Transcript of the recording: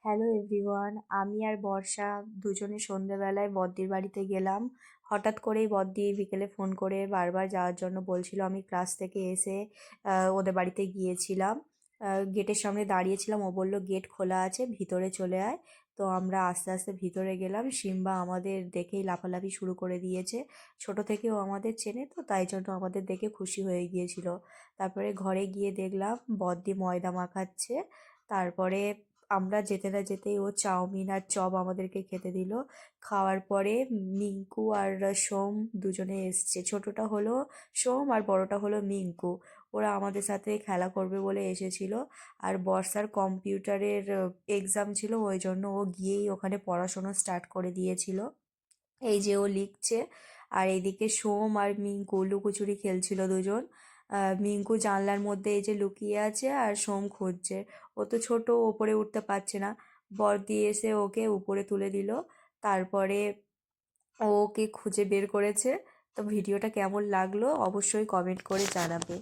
Hello everyone, আমি আর বর্ষা দুজনে সন্ধেবেলায় বদ্দির বাড়িতে গেলাম। হঠাৎ করেই বদ্দি বিকেলে ফোন করে বারবার যাওয়ার জন্য বলছিল। আমি ক্লাস থেকে এসে ওদের বাড়িতে গিয়েছিলাম। গেটের সামনে দাঁড়িয়েছিলাম, ও বলল গেট খোলা আছে, ভিতরে চলে আয়। তো আমরা আস্তে আস্তে ভিতরে গেলাম। সিম্বা আমাদের দেখেই লাফালাফি শুরু করে দিয়েছে। ছোট থেকে ও আমাদের চেনে, তো তাই জন্য আমাদের দেখে খুশি হয়ে গিয়েছিল। তারপরে ঘরে গিয়ে দেখলাম বদ্দি ময়দা মাখাচ্ছে। তারপরে আমরা যেতে না যেতেই ও চাউমিন আর চপ আমাদেরকে খেতে দিল। খাওয়ার পরে মিঙ্কু আর সোম দুজনে এসছে। ছোটটা হলো সোম আর বড়টা হলো মিঙ্কু। ওরা আমাদের সাথে খেলা করবে বলে এসেছিল। আর বর্ষার কম্পিউটারের এক্সাম ছিল, ওই জন্য ও গিয়েই ওখানে পড়াশোনা স্টার্ট করে দিয়েছিল। এই যে ও লিখছে। আর এইদিকে সোম আর মিঙ্কু লুকোচুরি খেলছিল দুজন। মিঙ্কু জানলার মধ্যে এই যে লুকিয়ে আছে, আর সোম খুঁজছে। ও তো ছোট, ওপরে উঠতে পারছে না। বড়দি এসে ওকে উপরে তুলে দিল। তারপরে ও ওকে খুঁজে বের করেছে। তো ভিডিওটা কেমন লাগলো অবশ্যই কমেন্ট করে জানাবে।